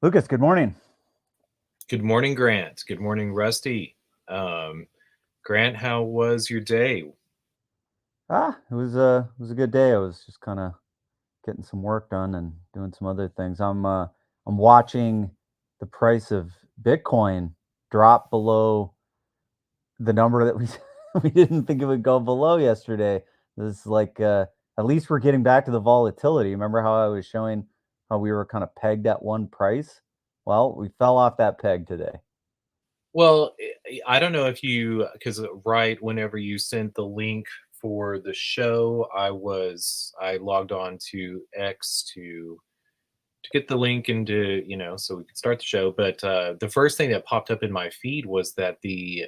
Lucas, good morning. Good morning, Grant. Good morning, Rusty. Grant, how was your day? It was a good day. I was just kind of getting some work done and doing some other things. I'm watching the price of Bitcoin drop below the number that we we didn't think it would go below yesterday. This is like at least we're getting back to the volatility. Remember how I was showing how we were kind of pegged at one price? Well, we fell off that peg today. Well, I don't know if you, because right whenever you sent the link for the show, I logged on to X to get the link into so we could start the show. But the first thing that popped up in my feed was that the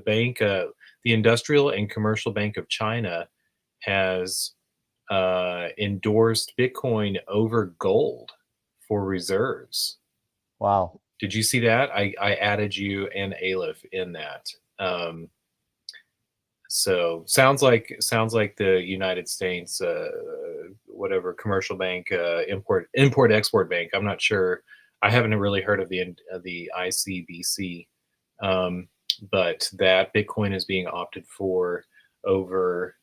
bank, the Industrial and Commercial Bank of China, has endorsed Bitcoin over gold for reserves. Wow. Did you see that? I added you and Aleph in that. Um, so sounds like the United States, whatever commercial bank, import export bank. I'm not sure. I haven't really heard of the ICBC, um, but that Bitcoin is being opted for over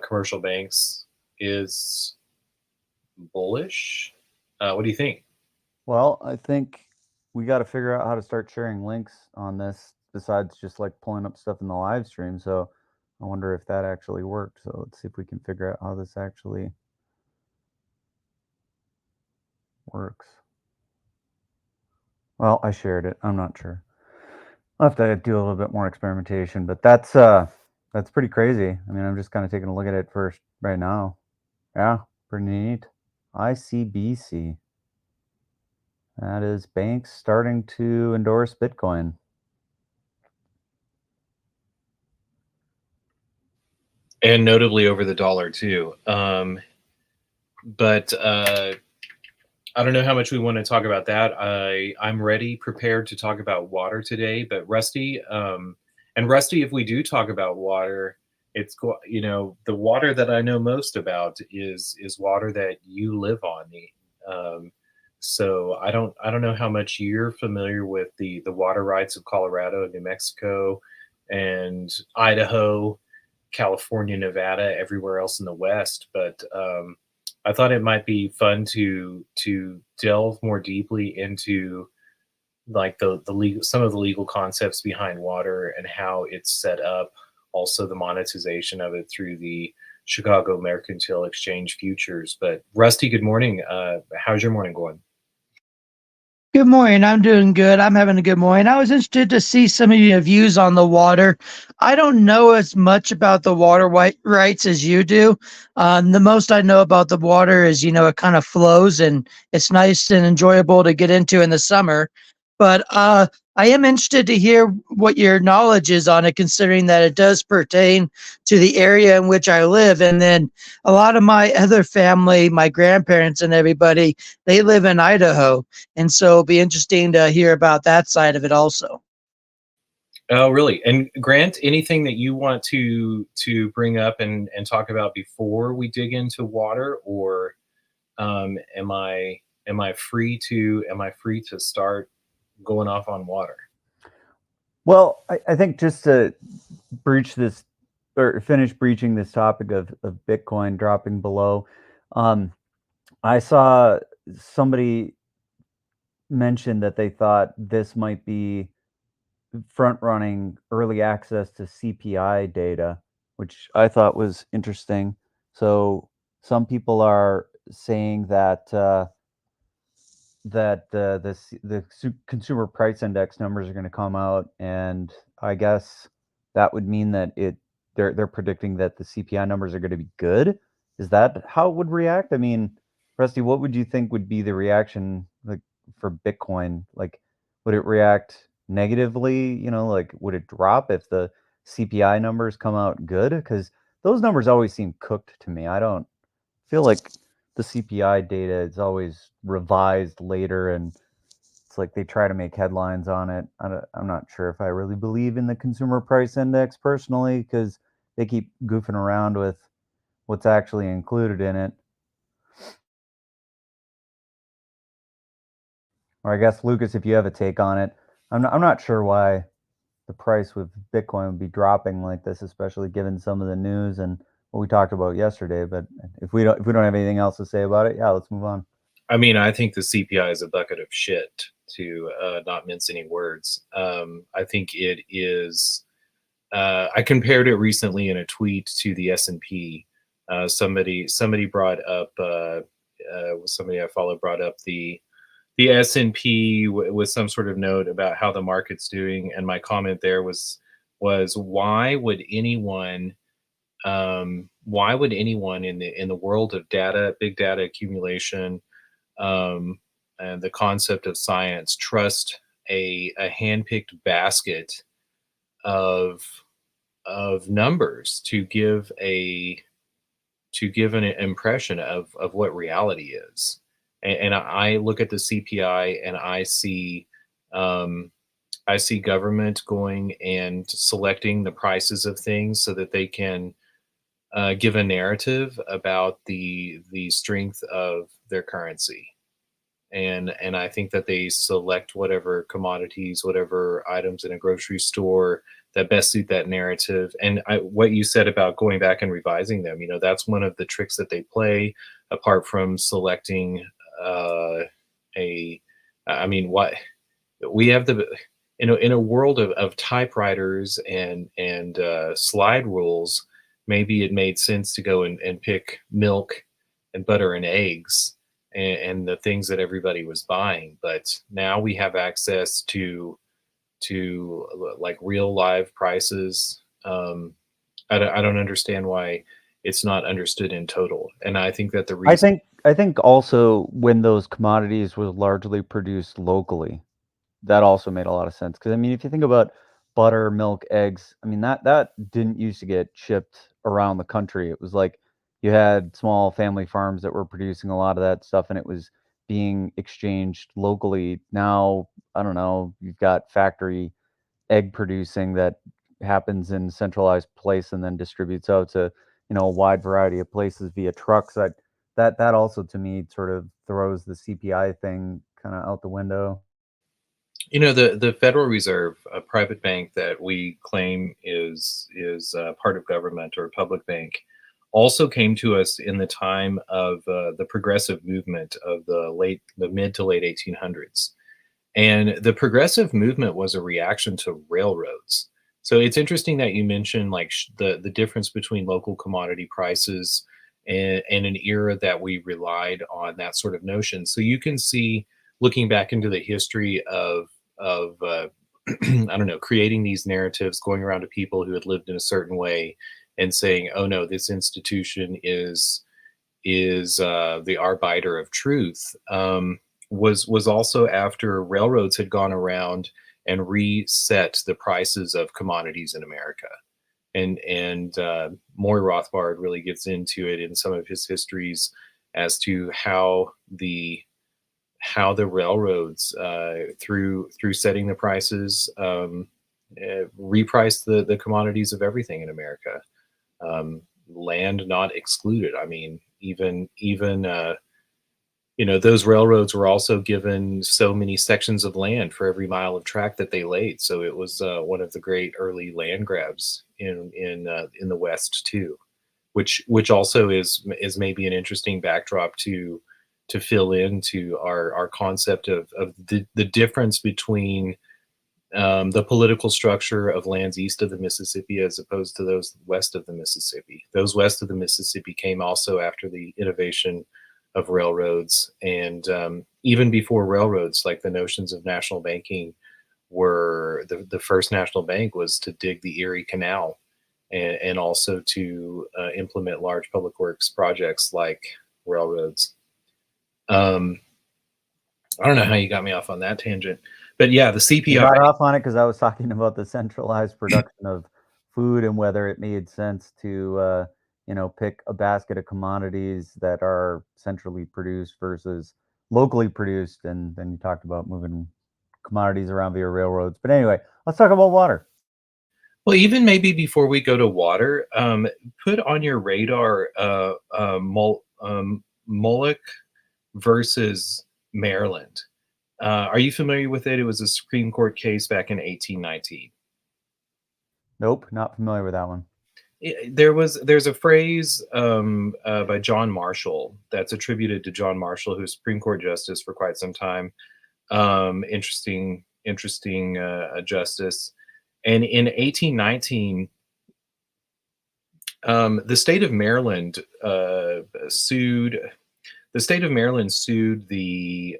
commercial banks is bullish. What do you think? Well, I think we got to figure out how to start sharing links on this besides just like pulling up stuff in the live stream. So I wonder if that actually worked. So let's see if we can figure out how this actually works. Well, I shared it. I'm not sure. I'll have to do a little bit more experimentation, but that's pretty crazy. I mean, I'm just kind of taking a look at it first right now. Yeah, pretty neat. ICBC. That is banks starting to endorse Bitcoin. And notably over the dollar too. But I don't know how much we want to talk about that. I'm ready, prepared to talk about water today. But Rusty, and Rusty, if we do talk about water, the water that I know most about is water that you live on. So I don't know how much you're familiar with the water rights of Colorado, New Mexico, and Idaho, California, Nevada, everywhere else in the West. But I thought it might be fun to delve more deeply into like the legal, some of the legal concepts behind water and how it's set up. Also, the monetization of it through the Chicago Mercantile Exchange futures. But Rusty, good morning. How's your morning going? Good morning. I'm doing good. I'm having a good morning. I was interested to see some of your views on the water. I don't know as much about the rights as you do. The most I know about the water is, it kind of flows and it's nice and enjoyable to get into in the summer. But I am interested to hear what your knowledge is on it, considering that it does pertain to the area in which I live. And then a lot of my other family, my grandparents and everybody, they live in Idaho. And so it'll be interesting to hear about that side of it also. Oh, really? And Grant, anything that you want to bring up and talk about before we dig into water, or am I free to start going off on water? Well, I think just to breach this or finish breaching this topic of Bitcoin dropping below, um, I saw somebody mention that they thought this might be front running early access to CPI data, which I thought was interesting. So some people are saying that the consumer price index numbers are going to come out, and I guess that would mean that they're predicting that the CPI numbers are going to be good. Is that how it would react? I mean, Rusty, what would you think would be the reaction like for Bitcoin? Like, would it react negatively? Like would it drop if the CPI numbers come out good? Because those numbers always seem cooked to me. I don't feel like the CPI data is always revised later, and it's like they try to make headlines on it. I'm not sure if I really believe in the consumer price index personally because they keep goofing around with what's actually included in it. Or I guess, Lucas, if you have a take on it, I'm not sure why the price with Bitcoin would be dropping like this, especially given some of the news and what we talked about yesterday. But if we don't have anything else to say about it, yeah, let's move on. I mean, I think the CPI is a bucket of shit, to not mince any words. I think it is. I compared it recently in a tweet to the S&P. Somebody brought up somebody I follow brought up the S&P with some sort of note about how the market's doing, and my comment there was why would anyone in the world of data, big data accumulation, and the concept of science trust a handpicked basket of numbers to give an impression of what reality is. And I look at the CPI and I see government going and selecting the prices of things so that they can give a narrative about the strength of their currency. And I think that they select whatever commodities, whatever items in a grocery store that best suit that narrative. And what you said about going back and revising them, that's one of the tricks that they play. Apart from selecting what we have in a world of typewriters and slide rules, maybe it made sense to go and pick milk and butter and eggs and the things that everybody was buying. But now we have access to like real live prices. I don't understand why it's not understood in total. And I think that the reason I think also when those commodities were largely produced locally, that also made a lot of sense. Because I mean, if you think about butter, milk, eggs, I mean that didn't used to get shipped around the country. It was like you had small family farms that were producing a lot of that stuff, and it was being exchanged locally. Now, I don't know, you've got factory egg producing that happens in centralized place and then distributes out to a wide variety of places via trucks. That also to me sort of throws the CPI thing kind of out the window. the Federal Reserve, a private bank that we claim is part of government or a public bank, also came to us in the time of the progressive movement of the mid to late 1800s. And the progressive movement was a reaction to railroads. So it's interesting that you mentioned like the difference between local commodity prices and an era that we relied on that sort of notion. So you can see, looking back into the history of I don't know, creating these narratives, going around to people who had lived in a certain way and saying, oh no, this institution is the arbiter of truth, was also after railroads had gone around and reset the prices of commodities in America. And Maury Rothbard really gets into it in some of his histories as to how the railroads, through setting the prices, repriced the commodities of everything in America, land not excluded. I mean, even those railroads were also given so many sections of land for every mile of track that they laid. So it was one of the great early land grabs in the West too, which also is maybe an interesting backdrop to fill into our concept of the difference between the political structure of lands east of the Mississippi as opposed to those west of the Mississippi. Those west of the Mississippi came also after the innovation of railroads, and even before railroads, like the notions of national banking were the first national bank was to dig the Erie Canal and also to implement large public works projects like railroads. I don't know how you got me off on that tangent, but yeah, the CPI. You got off on it because I was talking about the centralized production of food and whether it made sense to, pick a basket of commodities that are centrally produced versus locally produced. And then you talked about moving commodities around via railroads. But anyway, let's talk about water. Well, even maybe before we go to water, put on your radar Moloch versus Maryland. Are you familiar with it? It was a Supreme Court case back in 1819. Nope, not familiar with that one. There's a phrase by John Marshall that's attributed to John Marshall, who was Supreme Court justice for quite some time. Interesting justice. And in 1819, the state of Maryland sued. The state of Maryland sued the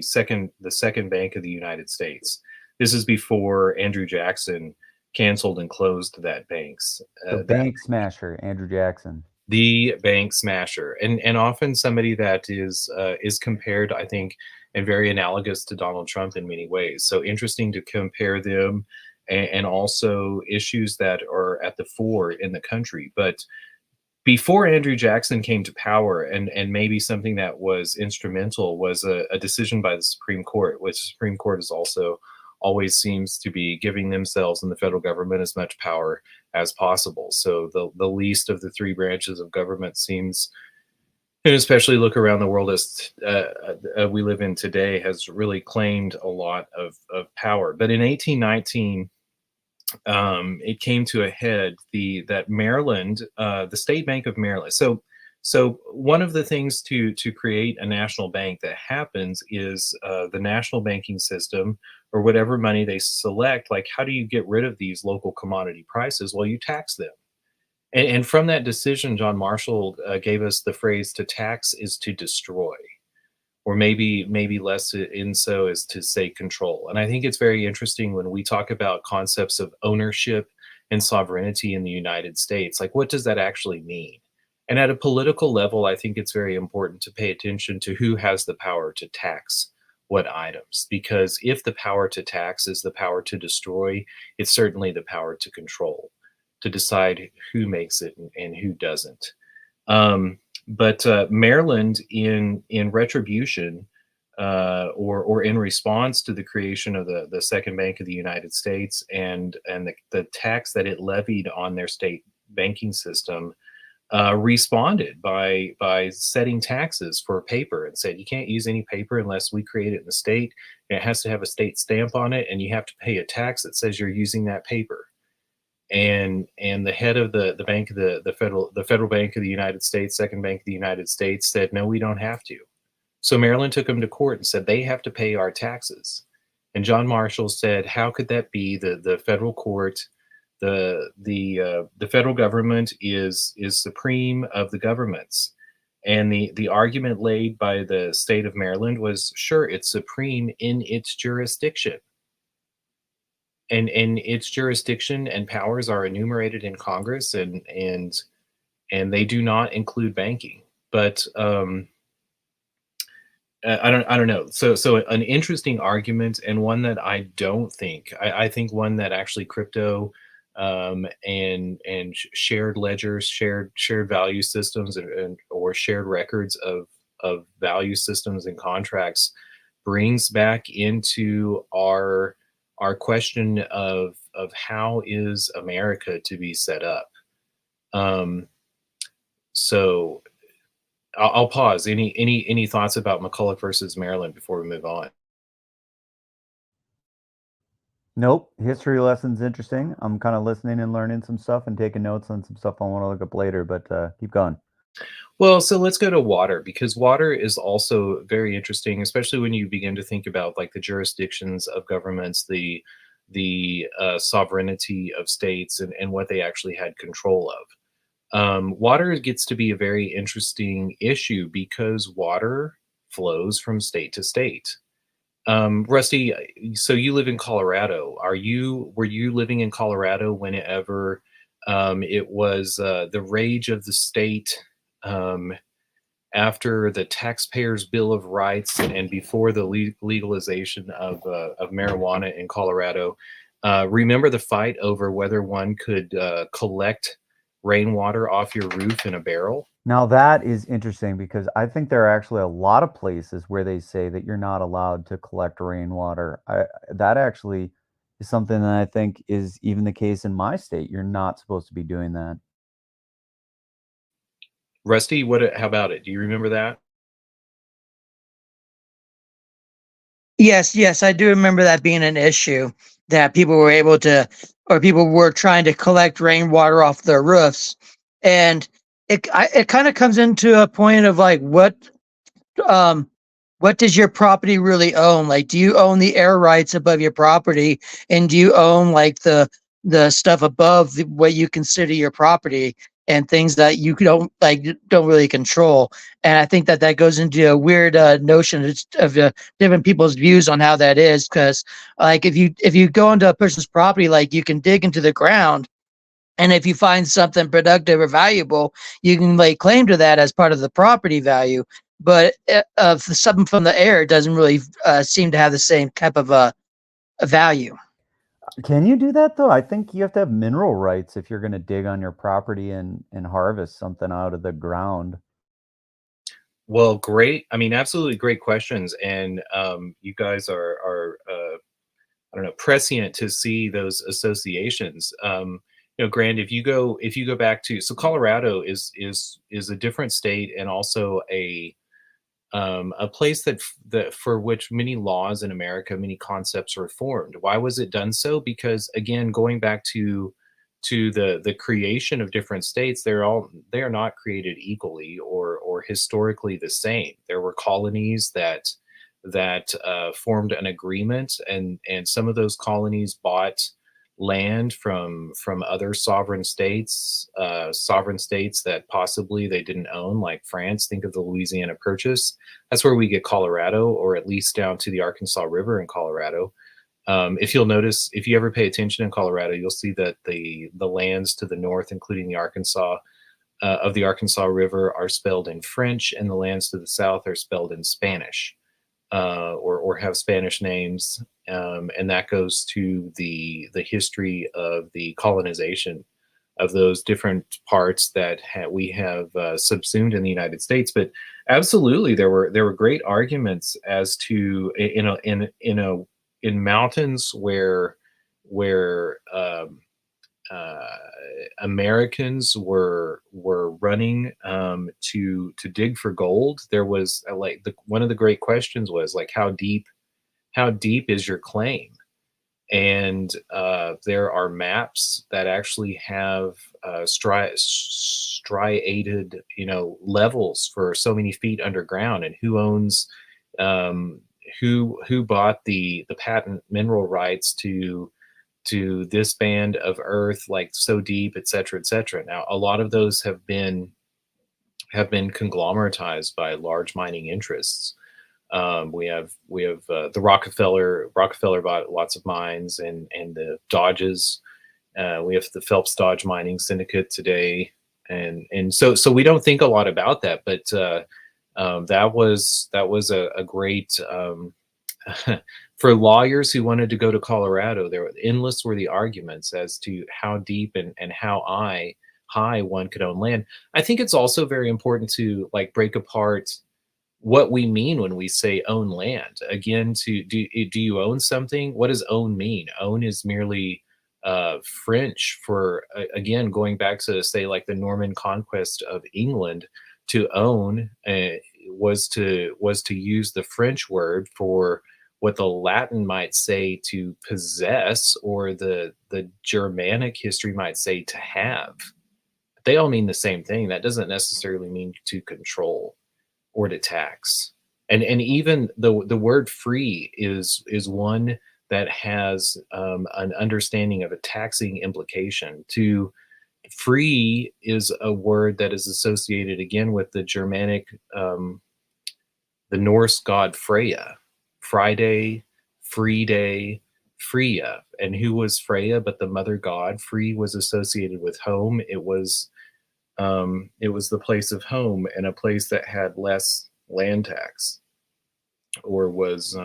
second bank of the United States. This is before Andrew Jackson canceled and closed that banks. The bank smasher, Andrew Jackson. The bank smasher, and often somebody that is compared, I think, and very analogous to Donald Trump in many ways. So interesting to compare them, and also issues that are at the fore in the country. But before Andrew Jackson came to power, and maybe something that was instrumental was a decision by the Supreme Court, which the Supreme Court is also always seems to be giving themselves and the federal government as much power as possible. So the least of the three branches of government seems, and especially look around the world as we live in today, has really claimed a lot of power. But in 1819, it came to a head that Maryland, the State Bank of Maryland. So one of the things to create a national bank that happens is the national banking system, or whatever money they select. Like, how do you get rid of these local commodity prices? Well, you tax them. And from that decision, John Marshall gave us the phrase, "To tax is to destroy," or maybe less in so as to say control. And I think it's very interesting when we talk about concepts of ownership and sovereignty in the United States. Like, what does that actually mean? And at a political level, I think it's very important to pay attention to who has the power to tax what items. Because if the power to tax is the power to destroy, it's certainly the power to control, to decide who makes it and who doesn't. But Maryland, in retribution, or in response to the creation of the second bank of the United States, and the tax that it levied on their state banking system, responded by setting taxes for paper, and said, you can't use any paper unless we create it in the state. And it has to have a state stamp on it, and you have to pay a tax that says you're using that paper. And the head of the bank of the federal bank of the United States, second bank of the United States, said, no, we don't have to. So Maryland took them to court and said they have to pay our taxes. And John Marshall said, how could that be? The federal court, the federal government is supreme of the governments. And the argument laid by the state of Maryland was, sure, it's supreme in its jurisdiction. And its jurisdiction and powers are enumerated in Congress, and they do not include banking. But I don't know. So an interesting argument, and one that I don't think. I think one that actually crypto, and shared ledgers, shared value systems, or shared records of value systems and contracts brings back into our question of how is America to be set up. So I'll pause. Any thoughts about McCulloch versus Maryland before we move on? Nope. History lesson's interesting. I'm kind of listening and learning some stuff and taking notes on some stuff I want to look up later, but keep going. Well, so let's go to water, because water is also very interesting, especially when you begin to think about like the jurisdictions of governments, the sovereignty of states, and what they actually had control of. Water gets to be a very interesting issue because water flows from state to state. Rusty, so you live in Colorado. Were you living in Colorado whenever it was the rage of the state, after the Taxpayers' Bill of Rights, and before the legalization of marijuana in Colorado? Remember the fight over whether one could collect rainwater off your roof in a barrel? Now that is interesting because I think there are actually a lot of places where they say that you're not allowed to collect rainwater. That actually is something that I think is even the case in my state. You're not supposed to be doing that. Rusty, how about it? Do you remember that? Yes, I do remember that being an issue, that people were able to, or people were trying to collect rainwater off their roofs, and it kind of comes into a point of like um what does your property really own? Like, do you own the air rights above your property, and do you own like the stuff above what you consider your property, and things that you don't really control? And I think that that goes into a weird notion of different people's views on how that is, because like if you go into a person's property, like you can dig into the ground, and if you find something productive or valuable, you can lay claim to that as part of the property value. But something from the air doesn't really seem to have the same type of a value. Can you do that though? I think you have to have mineral rights if you're going to dig on your property and harvest something out of the ground. Well, great. I mean, absolutely great questions, and you guys are I don't know, prescient to see those associations. Grant, if you go back to, so Colorado is a different state, and also a place that for which many laws in America, many concepts are formed. Why was it done so? Because again, going back to the creation of different states, they are not created equally or historically the same. There were colonies that formed an agreement, and some of those colonies bought land from other sovereign states that possibly they didn't own, like France. Think of the Louisiana Purchase. That's where we get Colorado, or at least down to the Arkansas River in Colorado. If you'll notice, if you ever pay attention in Colorado, you'll see that the lands to the north, including the Arkansas of the Arkansas River, are spelled in French, and the lands to the south are spelled in Spanish, or have Spanish names, and that goes to the history of the colonization of those different parts that we have subsumed in the United States. But absolutely, there were great arguments as to in mountains where Americans were running to dig for gold. There was one of the great questions was like, how deep is your claim? And there are maps that actually have striated, levels for so many feet underground, and who owns, who bought the patent mineral rights to this band of earth, like so deep, et cetera, et cetera. Now, a lot of those have been conglomeratized by large mining interests. We have the Rockefeller. Rockefeller bought lots of mines, and the Dodges. We have the Phelps Dodge Mining Syndicate today, and so we don't think a lot about that, but that was a great for lawyers who wanted to go to Colorado. There were endless were the arguments as to how deep and how high one could own land. I think it's also very important to like break apart what we mean when we say own land. Again, do you own something? What does own mean? Own is merely French for again, going back to say like the Norman conquest of England. To own was to use the French word for what the Latin might say to possess, or the Germanic history might say to have. They all mean the same thing. That doesn't necessarily mean to control or to tax. And even the word free is one that has an understanding of a taxing implication. To free is a word that is associated again with the Germanic, the Norse god Freya, Friday, Free Day, Freya. And who was Freya but the mother god? Free was associated with home. It was the place of home, and a place that had less land tax, or was.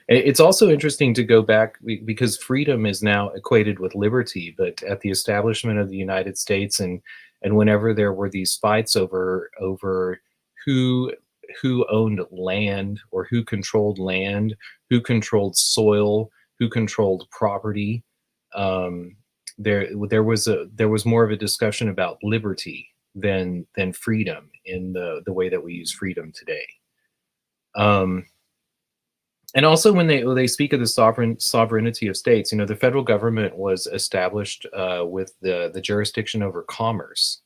It's also interesting to go back, because freedom is now equated with liberty, but at the establishment of the United States, and whenever there were these fights over who owned land, or who controlled land, who controlled soil, who controlled property. There was more of a discussion about liberty than freedom in the way that we use freedom today. And also, when they speak of the sovereignty of states, the federal government was established with the jurisdiction over commerce,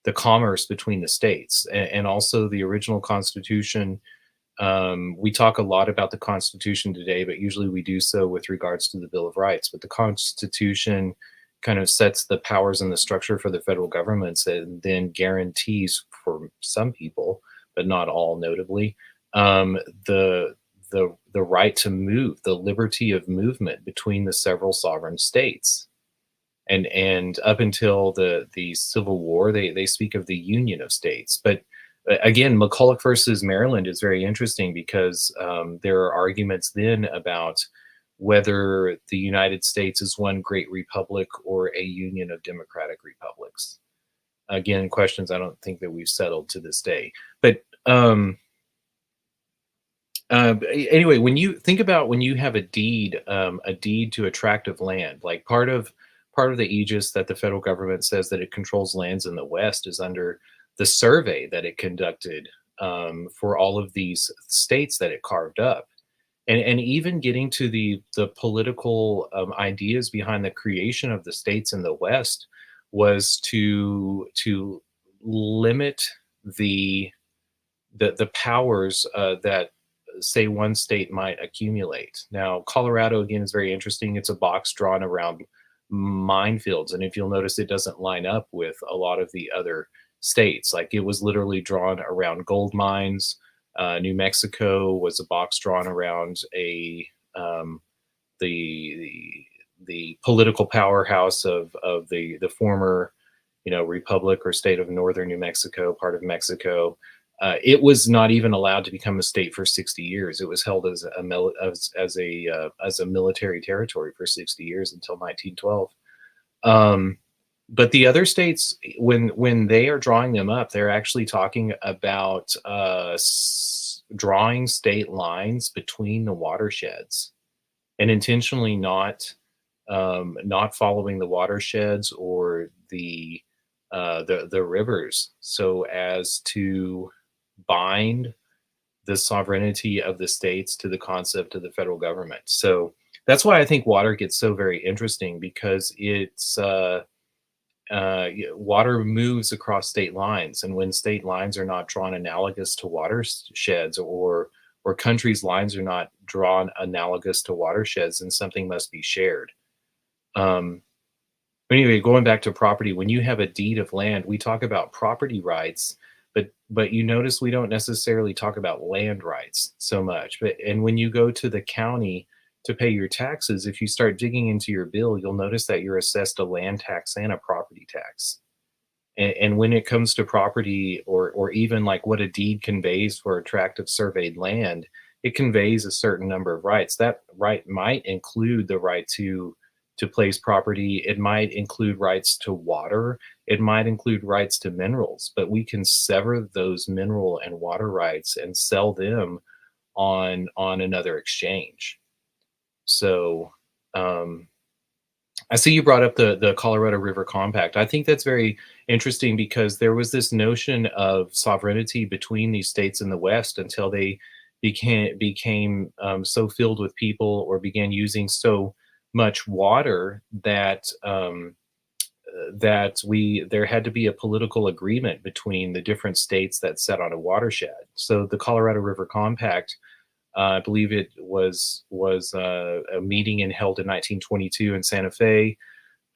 the commerce between the states, and also the original Constitution. We talk a lot about the Constitution today, but usually we do so with regards to the Bill of Rights. But the Constitution kind of sets the powers and the structure for the federal governments, and then guarantees for some people, but not all, notably, um, the the right to move, the liberty of movement between the several sovereign states. And up until the Civil War, they speak of the Union of States. But again, McCulloch versus Maryland is very interesting because there are arguments then about whether the United States is one great republic or a union of democratic republics. Again, questions I don't think that we've settled to this day. But anyway, when you think about when you have a deed to a tract of land, like part of the aegis that the federal government says that it controls lands in the West is under the survey that it conducted for all of these states that it carved up, and even getting to the political ideas behind the creation of the states in the West was to limit the the powers that say one state might accumulate. Now, Colorado again is very interesting. It's a box drawn around minefields, and if you'll notice, it doesn't line up with a lot of the other states. Like it was literally drawn around gold mines. New Mexico was a box drawn around a the political powerhouse of the former republic or state of northern New Mexico, part of Mexico. It was not even allowed to become a state for 60 years. It was held as a military territory for 60 years until 1912. But the other states, when they are drawing them up, they're actually talking about drawing state lines between the watersheds, and intentionally not following the watersheds or the rivers, so as to bind the sovereignty of the states to the concept of the federal government. So that's why I think water gets so very interesting, because it's water moves across state lines, and when state lines are not drawn analogous to watersheds, or countries' lines are not drawn analogous to watersheds, then something must be shared. Anyway, going back to property, when you have a deed of land, we talk about property rights, but you notice we don't necessarily talk about land rights so much. And when you go to the county to pay your taxes, if you start digging into your bill, you'll notice that you're assessed a land tax and a property tax. And when it comes to property, or even like what a deed conveys for a tract of surveyed land, it conveys a certain number of rights. That right might include the right to place property. It might include rights to water. It might include rights to minerals, but we can sever those mineral and water rights and sell them on another exchange. So I see you brought up the Colorado River Compact. I think that's very interesting, because there was this notion of sovereignty between these states in the West until they became so filled with people, or began using so much water that there had to be a political agreement between the different states that sat on a watershed. So the Colorado River Compact, I believe it was a meeting held in 1922 in Santa Fe,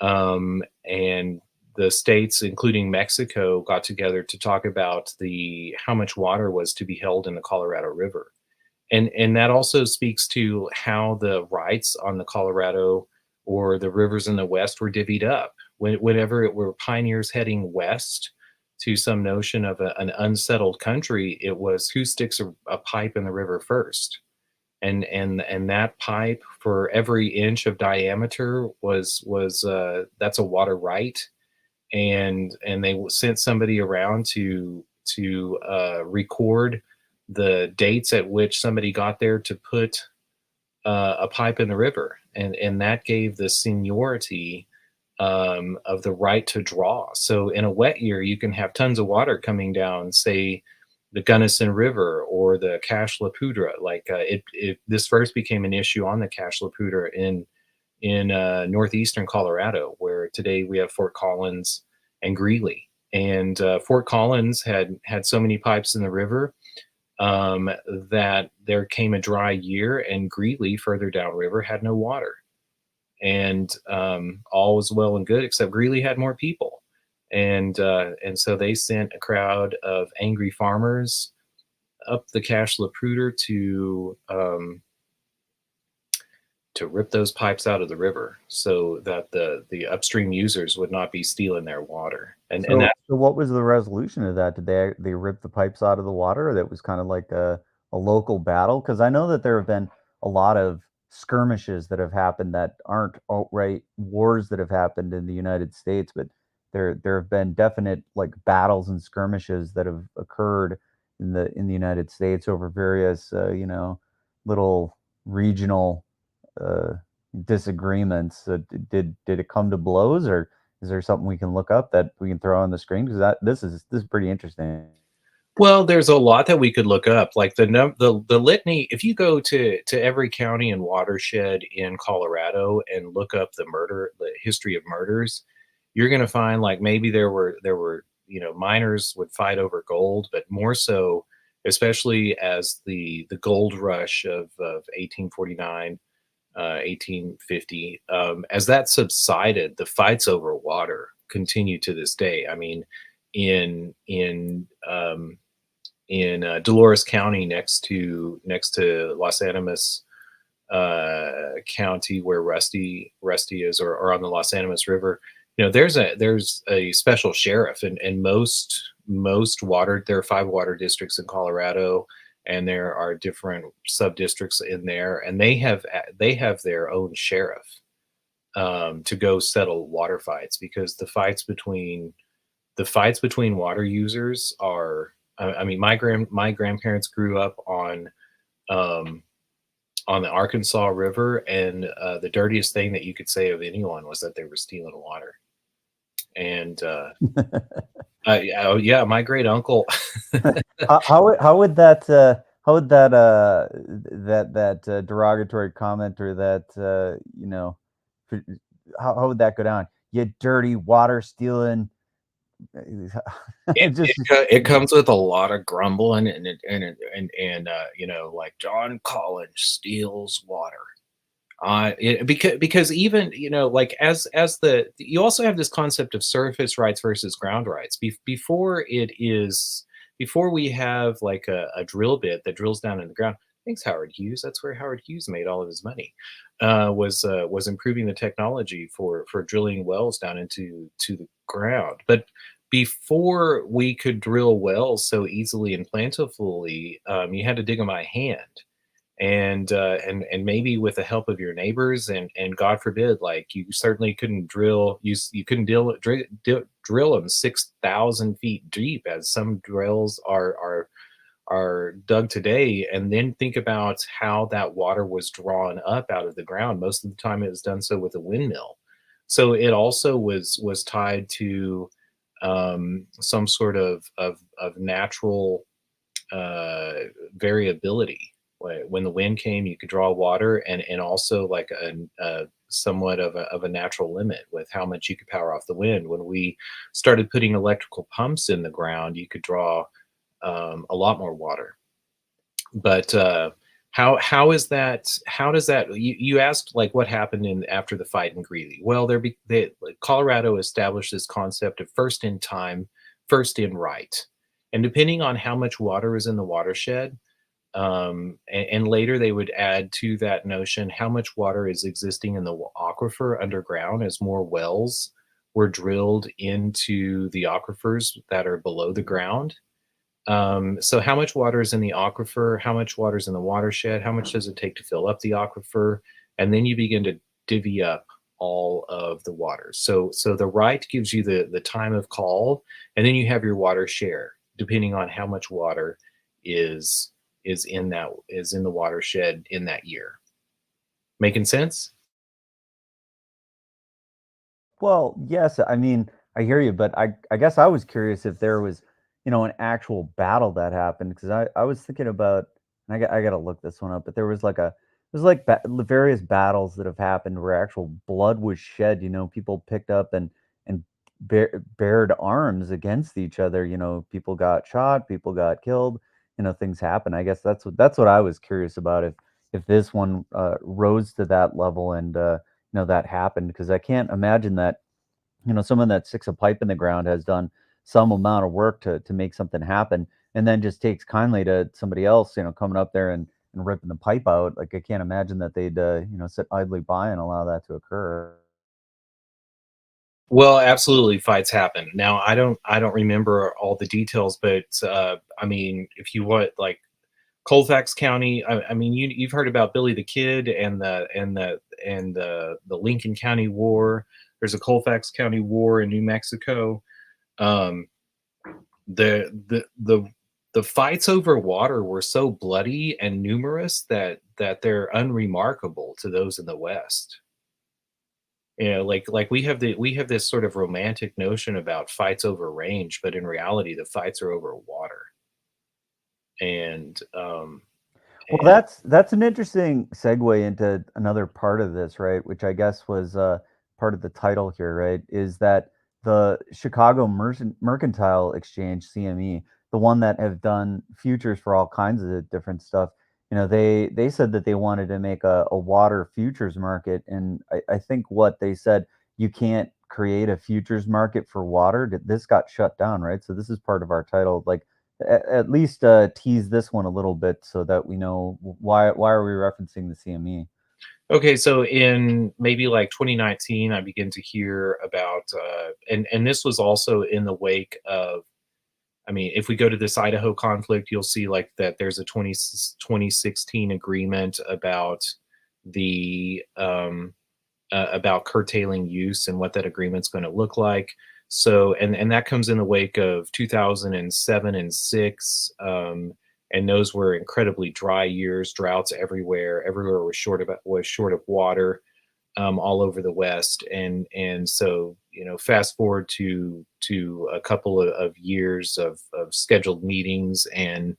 and the states, including Mexico, got together to talk about how much water was to be held in the Colorado River. And that also speaks to how the rights on the Colorado or the rivers in the West were divvied up. Whenever it were pioneers heading west to some notion of an unsettled country, it was who sticks a pipe in the river first. And that pipe, for every inch of diameter, was that's a water right. And they sent somebody around to record the dates at which somebody got there to put a pipe in the river, and that gave the seniority of the right to draw. So in a wet year, you can have tons of water coming down, say the Gunnison River or the Cache La Poudre. Like this first became an issue on the Cache La Poudre in northeastern Colorado, where today we have Fort Collins and Greeley. And Fort Collins had so many pipes in the river that there came a dry year, and Greeley, further downriver, had no water. And all was well and good, except Greeley had more people. And so they sent a crowd of angry farmers up the Cache La Poudre to rip those pipes out of the river so that the upstream users would not be stealing their water. And So, that so what was the resolution of that? Did they rip the pipes out of the water, or that was kind of like a local battle? Because I know that there have been a lot of skirmishes that have happened that aren't outright wars that have happened in the United States, but there have been definite like battles and skirmishes that have occurred in the United States over various little regional uh, disagreements. Did it come to blows, or is there something we can look up that we can throw on the screen? Because this is pretty interesting. well, there's a lot that we could look up, like the litany. If you go to every county and watershed in Colorado and look up the history of murders, you're going to find like maybe there were miners would fight over gold, but more so, especially as the gold rush of 1849, 1850, as that subsided, the fights over water continue to this day. I mean, in in um, Dolores County, next to Los Animas County, where Rusty is, or on the Los Animas River. There's a special sheriff, and most water. There are 5 water districts in Colorado, and there are different sub districts in there, and they have their own sheriff to go settle water fights, because the fights between water users are. I mean, my grandparents grew up um, on the Arkansas River, and the dirtiest thing that you could say of anyone was that they were stealing water. And oh yeah, my great uncle. How would that derogatory comment, or that f- how would that go down? You dirty water stealing. It, It it, just it comes with a lot of grumbling, and like John Collins steals water. Because even like as the you also have this concept of surface rights versus ground rights. Before we have like a drill bit that drills down in the ground. Thanks, Howard Hughes. That's where Howard Hughes made all of his money. Was improving the technology for drilling wells down to the ground. But before we could drill wells so easily and plentifully, you had to dig them by hand, and maybe with the help of your neighbors, and God forbid, like you certainly couldn't you couldn't drill them 6,000 feet deep, as some drills are dug today. And then think about how that water was drawn up out of the ground. Most of the time it was done so with a windmill, so it also was tied to some sort of natural uh, variability. When the wind came, you could draw water, and also like a somewhat of a natural limit with how much you could power off the wind. When we started putting electrical pumps in the ground, you could draw a lot more water. But how is that? How does that? You asked like what happened in after the fight in Greeley. Well, like, Colorado established this concept of first in time, first in right, and depending on how much water is in the watershed, and later they would add to that notion how much water is existing in the aquifer underground as more wells were drilled into the aquifers that are below the ground. So how much water is in the aquifer? How much water is in the watershed? How much does it take to fill up the aquifer? And then you begin to divvy up all of the water. So the right gives you the time of call, and then you have your water share, depending on how much water is in the watershed in that year. Making sense? Well, yes. I mean, I hear you, but I guess I was curious if there was an actual battle that happened, because I was thinking about, and I got to look this one up, but there's like various battles that have happened where actual blood was shed. People picked up and bared arms against each other. People got shot, people got killed. Things happen. I guess that's what I was curious about, if this one rose to that level, and that happened, because I can't imagine that someone that sticks a pipe in the ground has done some amount of work to make something happen, and then just takes kindly to somebody else, coming up there and ripping the pipe out. Like, I can't imagine that they'd, sit idly by and allow that to occur. Well, absolutely, fights happen. Now, I don't remember all the details, but I mean, if you want, like Colfax County, I mean, you've heard about Billy the Kid and the Lincoln County War. There's a Colfax County War in New Mexico. Um, the fights over water were so bloody and numerous that they're unremarkable to those in the West. Like we have this sort of romantic notion about fights over range, but in reality, the fights are over water. And Well, and that's an interesting segue into another part of this, right? Which I guess was part of the title here, right? Is that the Chicago Mercantile Exchange (CME), the one that have done futures for all kinds of different stuff. They said that they wanted to make a water futures market, and I think what they said, you can't create a futures market for water. This got shut down, right? So this is part of our title, like, at least tease this one a little bit so that we know why are we referencing the CME. okay, so in maybe like 2019, I begin to hear about and this was also in the wake of. I mean, if we go to this Idaho conflict, you'll see like that there's a 2016 agreement about the about curtailing use and what that agreement's going to look like. So, and that comes in the wake of 2007 and six, and those were incredibly dry years, droughts everywhere. Everywhere was short of water, all over the West, and so fast forward to a couple of years of scheduled meetings and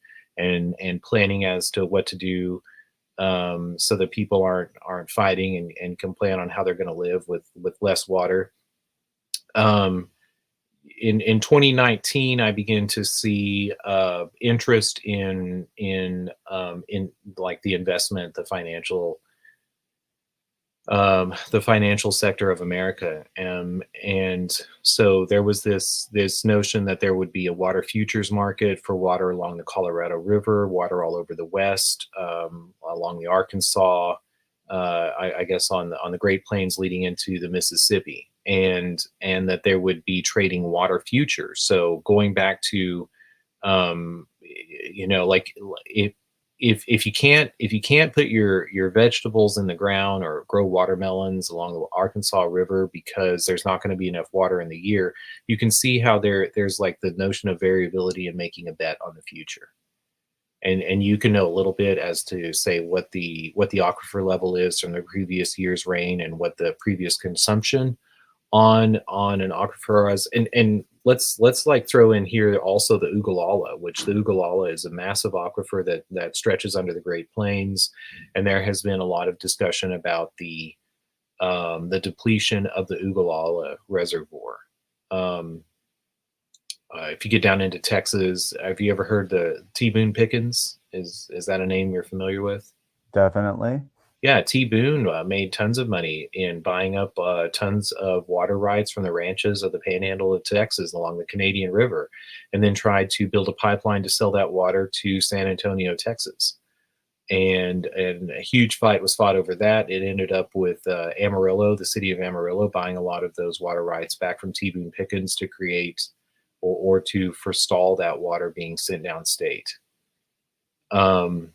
planning as to what to do, so that people aren't fighting and can plan on how they're going to live with less water. Um, in 2019, I began to see interest in like the investment, the financial sector of America, and so there was this notion that there would be a water futures market for water along the Colorado River, water all over the West, along the Arkansas, I guess on the Great Plains leading into the Mississippi, and that there would be trading water futures. So going back to like if you can't put your vegetables in the ground or grow watermelons along the Arkansas River because there's not going to be enough water in the year, you can see how there's like the notion of variability in making a bet on the future. And you can know a little bit as to say what the aquifer level is from the previous year's rain and what the previous consumption on an aquifer is. And let's like throw in here also the Ogallala, which the Ogallala is a massive aquifer that stretches under the Great Plains, and there has been a lot of discussion about the depletion of the Ogallala reservoir. um, if you get down into Texas, have you ever heard the T Boone Pickens? Is that a name you're familiar with? Definitely. Yeah, T Boone made tons of money in buying up tons of water rights from the ranches of the Panhandle of Texas along the Canadian River, and then tried to build a pipeline to sell that water to San Antonio, Texas. And a huge fight was fought over that. It ended up with Amarillo, the city of Amarillo, buying a lot of those water rights back from T Boone Pickens to create or to forestall that water being sent downstate. Um,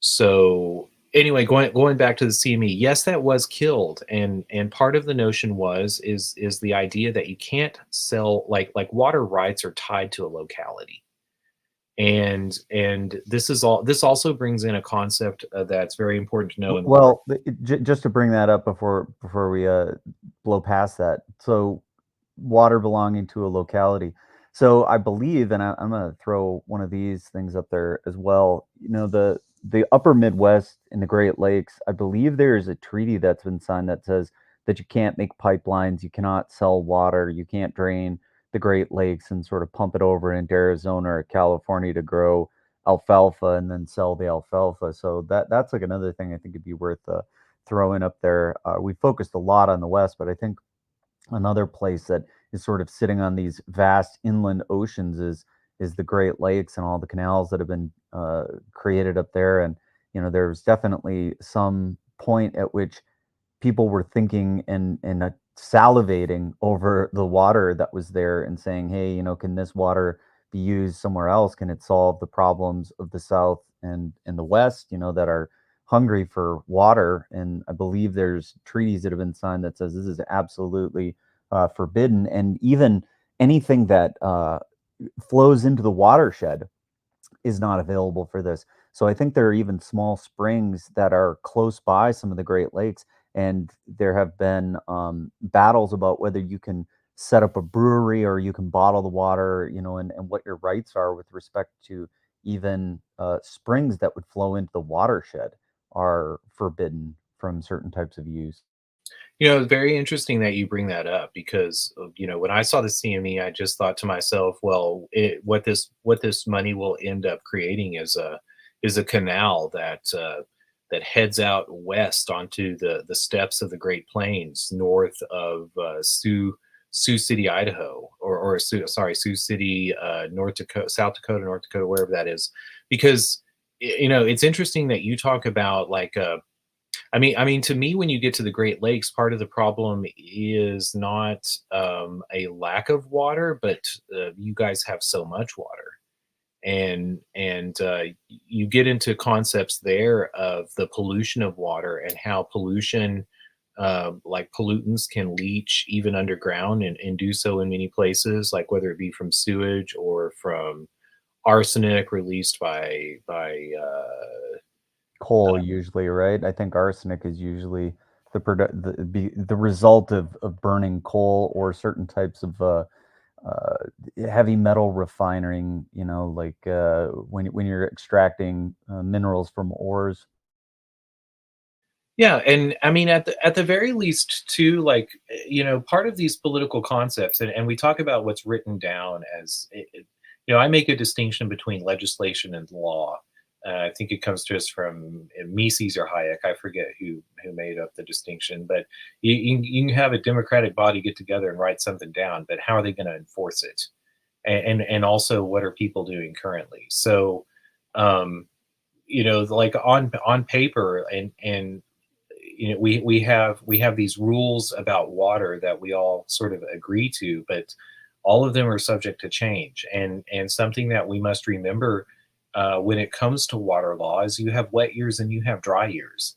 so anyway, going back to the CME, yes, that was killed, and part of the notion is the idea that you can't sell like water rights are tied to a locality, and this also brings in a concept that's very important to know in the water. Well, just to bring that up before we blow past that. So, water belonging to a locality. So I believe, and I'm going to throw one of these things up there as well. The upper Midwest and the Great Lakes, I believe there is a treaty that's been signed that says that you can't make pipelines, you cannot sell water, you can't drain the Great Lakes and sort of pump it over into Arizona or California to grow alfalfa and then sell the alfalfa. So that's like another thing I think it'd be worth throwing up there. We focused a lot on the West, but I think another place that is sort of sitting on these vast inland oceans is the Great Lakes and all the canals that have been created up there. And there's definitely some point at which people were thinking and salivating over the water that was there and saying, hey, can this water be used somewhere else? Can it solve the problems of the South and the West, that are hungry for water? And I believe there's treaties that have been signed that says this is absolutely forbidden. And even anything that flows into the watershed is not available for this. So I think there are even small springs that are close by some of the Great Lakes, and there have been battles about whether you can set up a brewery or you can bottle the water, and what your rights are with respect to even springs that would flow into the watershed are forbidden from certain types of use. It's very interesting that you bring that up because when I saw the CME, I just thought to myself, well, what this money will end up creating is a canal that heads out west onto the steppes of the Great Plains north of Sioux City, Idaho, or Sioux City, North Dakota, South Dakota, North Dakota, wherever that is, because it's interesting that you talk about like. I mean, to me, when you get to the Great Lakes, part of the problem is not a lack of water, but you guys have so much water, and you get into concepts there of the pollution of water and how pollution, like pollutants, can leach even underground and do so in many places, like whether it be from sewage or from arsenic released by Coal usually, right? I think arsenic is usually the result of burning coal or certain types of uh, heavy metal refining. Like when you're extracting minerals from ores. Yeah, and I mean, at the very least, too, like part of these political concepts, and we talk about what's written down as, I make a distinction between legislation and law. I think it comes to us from Mises or Hayek. I forget who made up the distinction, but you can have a democratic body get together and write something down, but how are they going to enforce it? And also, what are people doing currently? So, um, like on paper and we have these rules about water that we all sort of agree to, but all of them are subject to change. And something that we must remember when it comes to water law is you have wet years and you have dry years,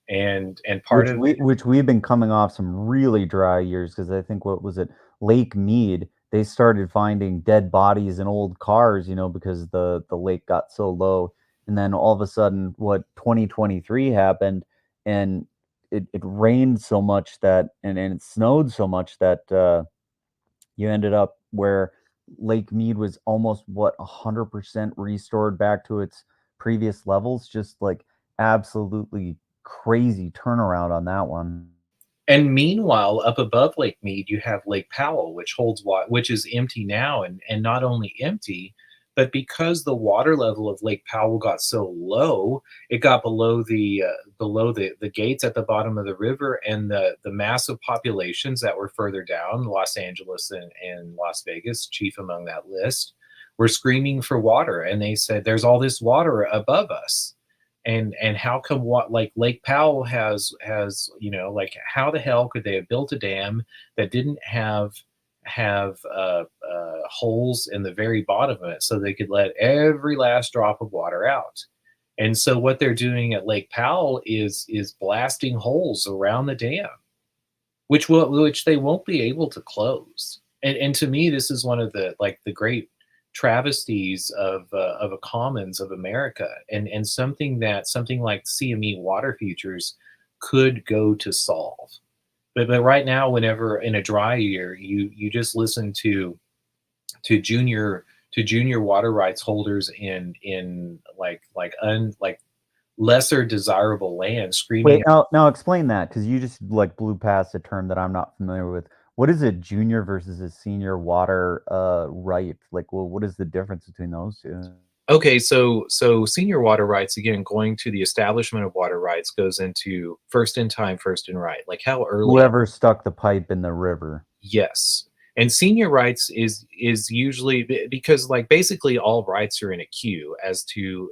and part Which of we've been coming off some really dry years because I think what was it, Lake Mead? They started finding dead bodies in old cars, because the lake got so low, and then all of a sudden, what 2023 happened, and it rained so much that and it snowed so much that you ended up where Lake Mead was almost 100% restored back to its previous levels. Just like absolutely crazy turnaround on that one. And meanwhile, up above Lake Mead, you have Lake Powell, which holds water, which is empty now, and not only empty, but because the water level of Lake Powell got so low, it got below the gates at the bottom of the river, and the massive populations that were further down, Los Angeles and Las Vegas, chief among that list, were screaming for water, and they said, "There's all this water above us." And how come what like Lake Powell has like how the hell could they have built a dam that didn't have holes in the very bottom of it so they could let every last drop of water out? And so what they're doing at Lake Powell is blasting holes around the dam, which they won't be able to close. And to me, this is one of the great travesties of a commons of America, and something like CME water futures could go to solve. But right now, whenever in a dry year, you just listen to to junior water rights holders in like lesser desirable land, Wait, screaming. now explain that, because you just like blew past a term that I'm not familiar with. What is a junior versus a senior water right? Like, well, what is the difference between those two? Okay, so senior water rights, again, going to the establishment of water rights, goes into first in time, first in right, like how early. Whoever stuck the pipe in the river. Yes. And senior rights is usually because like basically all rights are in a queue as to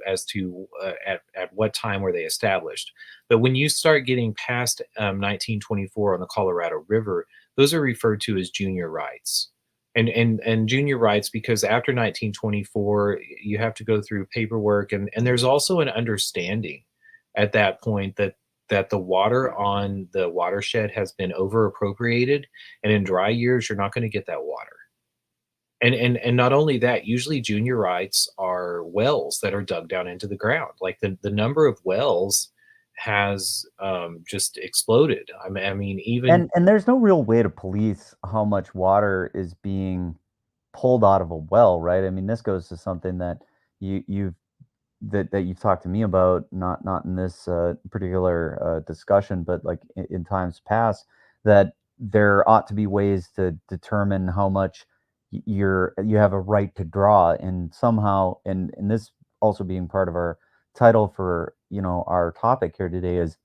at what time were they established. But when you start getting past 1924 on the Colorado River, those are referred to as junior rights. And junior rights, because after 1924 you have to go through paperwork, and there's also an understanding at that point that the water on the watershed has been over appropriated, and in dry years you're not going to get that water. And not only that, usually junior rights are wells that are dug down into the ground. Like the number of wells has just exploded. I mean even. And there's no real way to police how much water is being pulled out of a well, right? I mean, this goes to something that you've that you've talked to me about, not in this particular discussion, but like in times past, that there ought to be ways to determine how much you have a right to draw, and somehow, and this also being part of our title for our topic here today is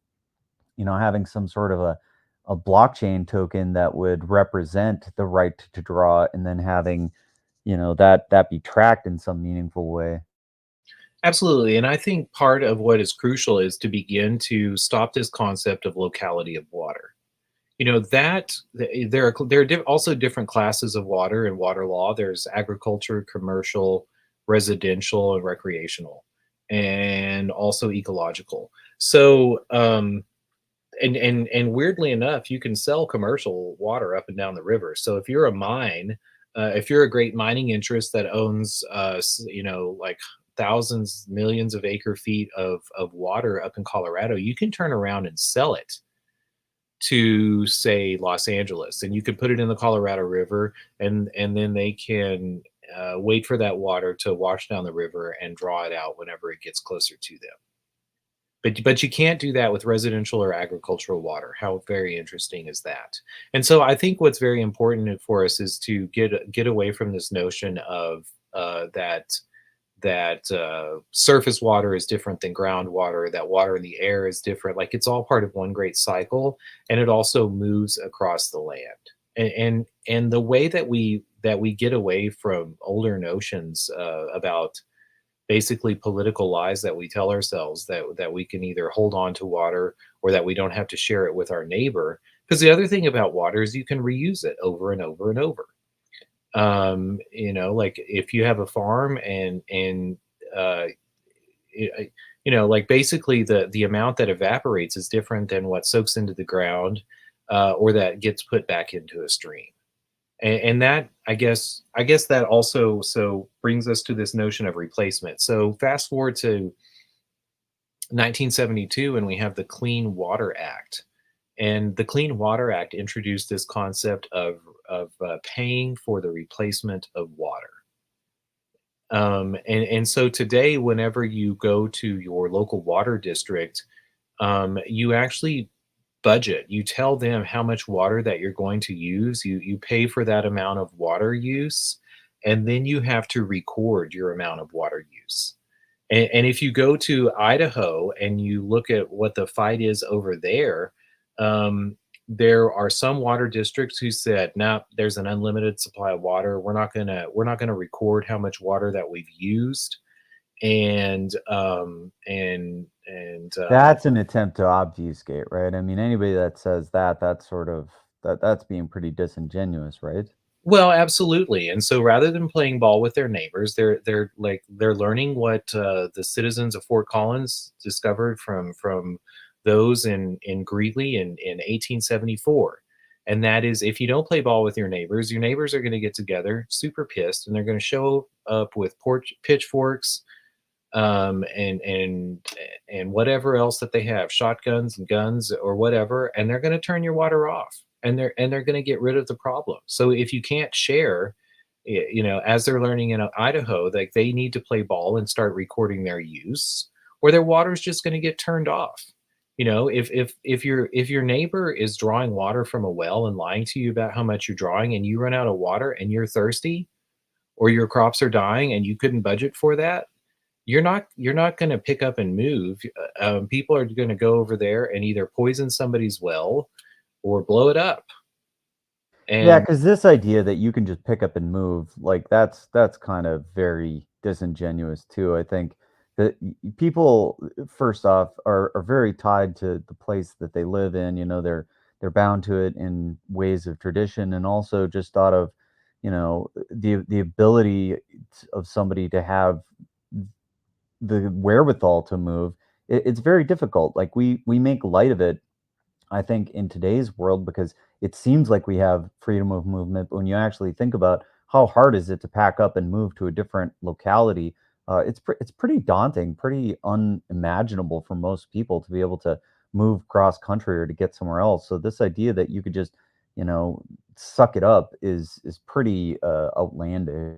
having some sort of a blockchain token that would represent the right to draw, and then having that be tracked in some meaningful way. Absolutely. And I think part of what is crucial is to begin to stop this concept of locality of water. That there are also different classes of water in water law. There's agriculture, commercial, residential, and recreational, and also ecological. So, and weirdly enough, you can sell commercial water up and down the river. So if you're a mine, if you're a great mining interest that owns, like thousands, millions of acre feet of water up in Colorado, you can turn around and sell it to, say, Los Angeles, and you could put it in the Colorado River, and then they can wait for that water to wash down the river and draw it out whenever it gets closer to them. But you can't do that with residential or agricultural water. How very interesting is that? And so I think what's very important for us is to get away from this notion of that surface water is different than groundwater, that water in the air is different. Like it's all part of one great cycle, and it also moves across the land. And the way that we get away from older notions about basically political lies that we tell ourselves, that we can either hold on to water or that we don't have to share it with our neighbor. Because the other thing about water is you can reuse it over and over and over. Like if you have a farm and uh, like basically the amount that evaporates is different than what soaks into the ground, or that gets put back into a stream. And that I guess that also so brings us to this notion of replacement. So fast forward to 1972, and we have the Clean Water Act. And the Clean Water Act introduced this concept of paying for the replacement of water. And so today, whenever you go to your local water district, you actually budget. You tell them how much water that you're going to use. You pay for that amount of water use, and then you have to record your amount of water use. And if you go to Idaho and you look at what the fight is over there, there are some water districts who said, "No, there's an unlimited supply of water. We're not gonna record how much water that we've used." And That's an attempt to obfuscate, right? I mean, anybody that says that, that's sort of that's being pretty disingenuous, right? well, absolutely. And so rather than playing ball with their neighbors, they're learning what the citizens of Fort Collins discovered from those in Greeley in 1874. And that is, if you don't play ball with your neighbors are going to get together, super pissed, and they're going to show up with pitchforks, and whatever else that they have, shotguns and guns or whatever, and they're going to turn your water off, and they're going to get rid of the problem. So if you can't share, as they're learning in Idaho, like they need to play ball and start recording their use, or their water's just going to get turned off. If your neighbor is drawing water from a well and lying to you about how much you're drawing, and you run out of water and you're thirsty, or your crops are dying and you couldn't budget for that, you're not going to pick up and move. People are going to go over there and either poison somebody's well or blow it up. Yeah, And because this idea that you can just pick up and move, like that's kind of very disingenuous too. I think that people, first off, are very tied to the place that they live in. They're bound to it in ways of tradition, and also just thought of, the ability of somebody to have the wherewithal to move. It's very difficult. Like we make light of it, I think, in today's world, because it seems like we have freedom of movement, but when you actually think about how hard is it to pack up and move to a different locality, it's pretty daunting, pretty unimaginable for most people to be able to move cross country or to get somewhere else. So this idea that you could just, you know, suck it up is pretty outlandish.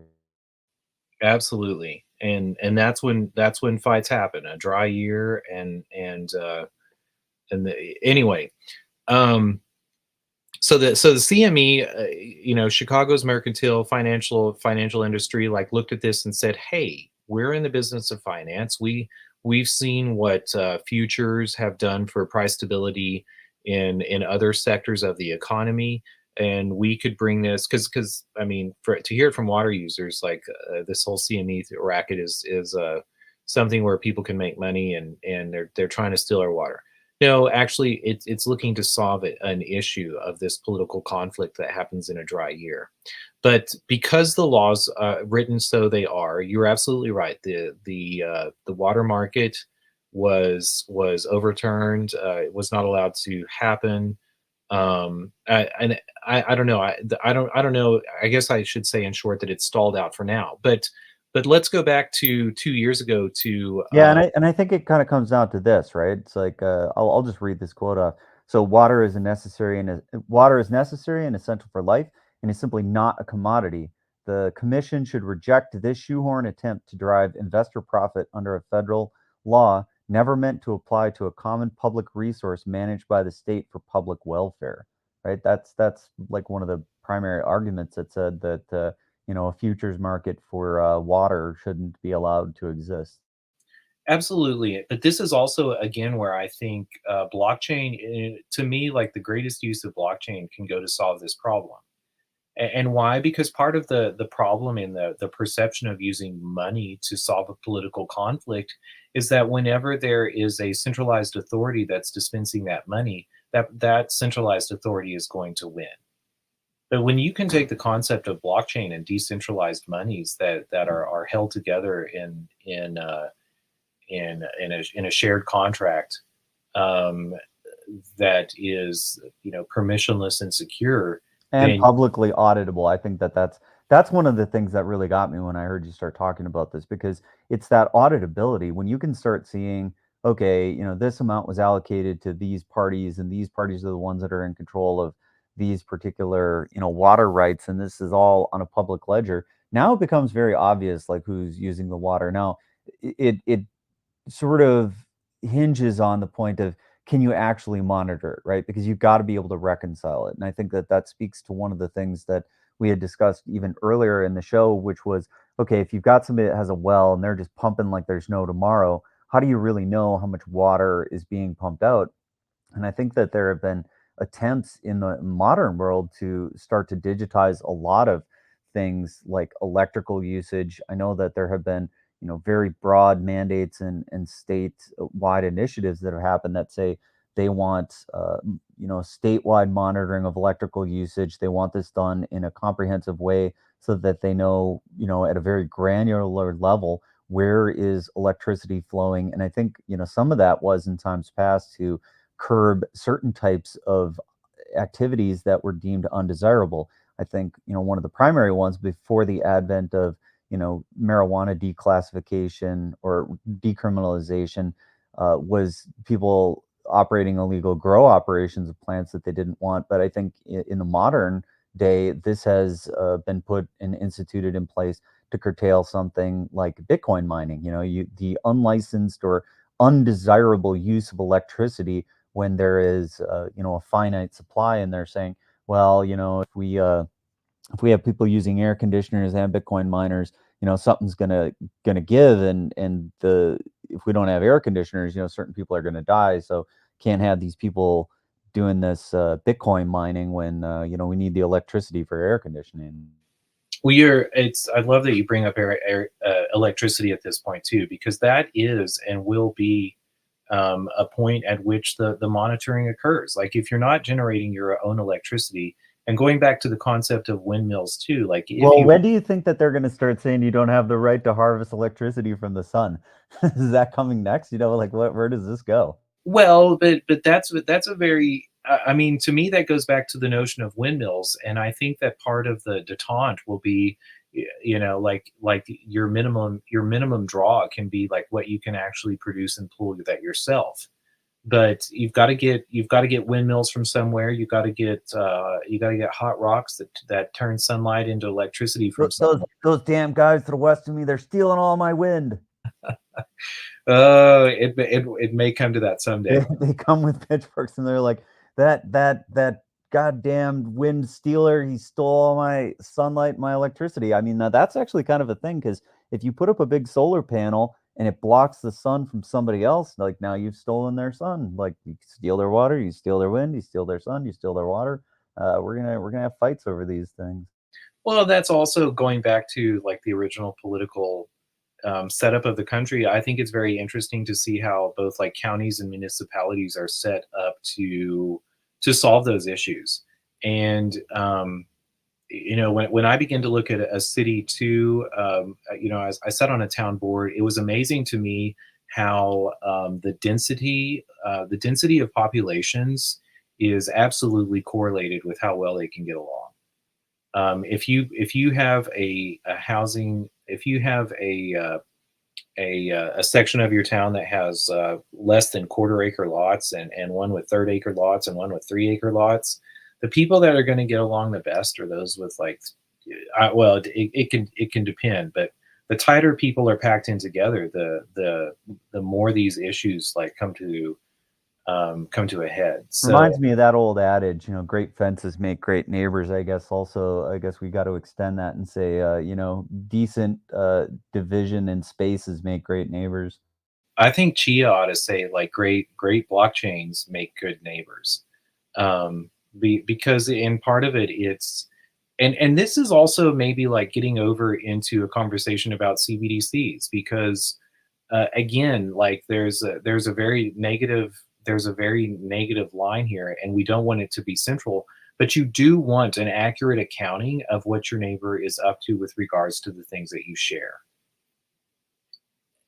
absolutely, and that's when fights happen. A dry year, anyway. Um, so the CME, Chicago's mercantile financial industry, like looked at this and said, "Hey, we're in the business of finance. We've seen what futures have done for price stability in other sectors of the economy, and we could bring this because I mean, to hear it from water users, like this whole CME racket is something where people can make money, and they're trying to steal our water." No, actually, it's looking to solve an issue of this political conflict that happens in a dry year. But because the laws written so they are, you're absolutely right. The water market was overturned. It was not allowed to happen. And I don't know. I don't know. I guess I should say in short that it's stalled out for now. But let's go back to 2 years ago to Yeah, and I think it kind of comes down to this, right? It's like I'll just read this quote off. So water is necessary and essential for life, and is simply not a commodity. The commission should reject this shoehorn attempt to derive investor profit under a federal law never meant to apply to a common public resource managed by the state for public welfare. Right? That's like one of the primary arguments that said that a futures market for water shouldn't be allowed to exist. Absolutely, but this is also again where I think blockchain, to me, like the greatest use of blockchain can go to solve this problem. And why? Because part of the problem in the perception of using money to solve a political conflict is that whenever there is a centralized authority that's dispensing that money, that centralized authority is going to win. But when you can take the concept of blockchain and decentralized monies that are held together in a shared contract, um, that is permissionless and secure, And then publicly auditable. I think that's one of the things that really got me when I heard you start talking about this, because it's that auditability. When you can start seeing, okay, this amount was allocated to these parties, and these parties are the ones that are in control of these particular, water rights, and this is all on a public ledger. Now it becomes very obvious, like, who's using the water. Now it sort of hinges on the point of, can you actually monitor it, right? Because you've got to be able to reconcile it. And I think that that speaks to one of the things that we had discussed even earlier in the show, which was, okay, if you've got somebody that has a well and they're just pumping like there's no tomorrow, how do you really know how much water is being pumped out? And I think that there have been attempts in the modern world to start to digitize a lot of things like electrical usage. I know that there have been, very broad mandates and state-wide initiatives that have happened that say they want, statewide monitoring of electrical usage. They want this done in a comprehensive way so that they know, at a very granular level, where is electricity flowing. And I think, some of that was in times past to curb certain types of activities that were deemed undesirable. I think, one of the primary ones before the advent of, marijuana declassification or decriminalization, was people operating illegal grow operations of plants that they didn't want. But I think in the modern day, this has been put and instituted in place to curtail something like Bitcoin mining. The unlicensed or undesirable use of electricity when there is, a finite supply, and they're saying, well, if we have people using air conditioners and Bitcoin miners, something's gonna give, and the if we don't have air conditioners, certain people are gonna die. So can't have these people doing this Bitcoin mining when we need the electricity for air conditioning. I love that you bring up electricity at this point too, because that is and will be a point at which the monitoring occurs. Like if you're not generating your own electricity, and going back to the concept of windmills too, like Well, when do you think that they're going to start saying you don't have the right to harvest electricity from the sun? Is that coming next? Like where does this go? Well, but that's a very I mean, to me, that goes back to the notion of windmills, and I think that part of the detente will be, like your minimum draw can be like what you can actually produce and pull that yourself. But you've got to get windmills from somewhere. You got to get hot rocks that turn sunlight into electricity from somewhere. Those damn guys to the west of me, they're stealing all my wind. It may come to that someday. They come with pitchforks and they're like, that goddamn wind stealer, he stole all my sunlight, my electricity. I mean, now that's actually kind of a thing, because if you put up a big solar panel and it blocks the sun from somebody else, like now you've stolen their sun. Like you steal their water, you steal their wind, you steal their sun, you steal their water. We're gonna have fights over these things. Well, that's also going back to like the original political setup of the country. I think it's very interesting to see how both like counties and municipalities are set up to solve those issues. And when I begin to look at a city too, as I sat on a town board, it was amazing to me how the density of populations is absolutely correlated with how well they can get along. If you have a housing if you have a section of your town that has less than quarter acre lots, and one with third acre lots and one with 3 acre lots, the people that are going to get along the best are those with like, well, it can depend, but the tighter people are packed in together, the more these issues like come to a head. So Reminds me of that old adage, great fences make great neighbors. I guess also, I guess we got to extend that and say, decent division and spaces make great neighbors. I think Chia ought to say like great blockchains make good neighbors. Because in part of it it's and this is also maybe like getting over into a conversation about CBDCs, because again, like there's a very negative line here, and we don't want it to be central, but you do want an accurate accounting of what your neighbor is up to with regards to the things that you share.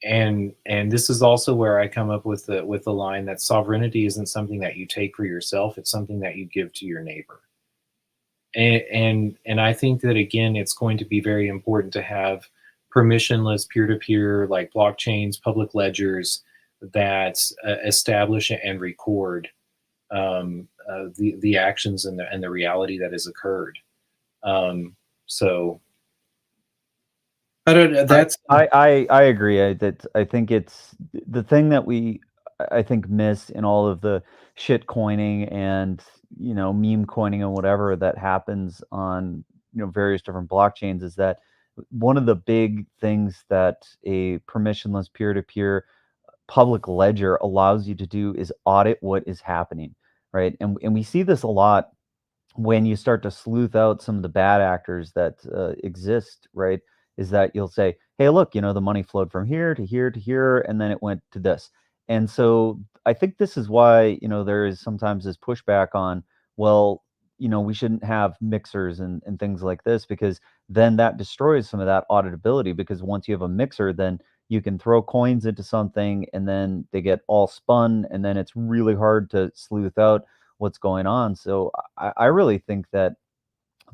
And this is also where I come up with the line that sovereignty isn't something that you take for yourself, it's something that you give to your neighbor. And I think that again, it's going to be very important to have permissionless peer-to-peer like blockchains, public ledgers that establish and record the actions and the reality that has occurred. So I don't know. That's I agree. I think it's the thing that I think miss in all of the shit coining and meme coining and whatever that happens on various different blockchains, is that one of the big things that a permissionless peer-to-peer public ledger allows you to do is audit what is happening, right? And we see this a lot when you start to sleuth out some of the bad actors that exist, right? Is that you'll say, hey, look, the money flowed from here to here to here, and then it went to this. And so I think this is why, there is sometimes this pushback on, well, we shouldn't have mixers and things like this, because then that destroys some of that auditability. Because once you have a mixer, then you can throw coins into something and then they get all spun, and then it's really hard to sleuth out what's going on. So I really think that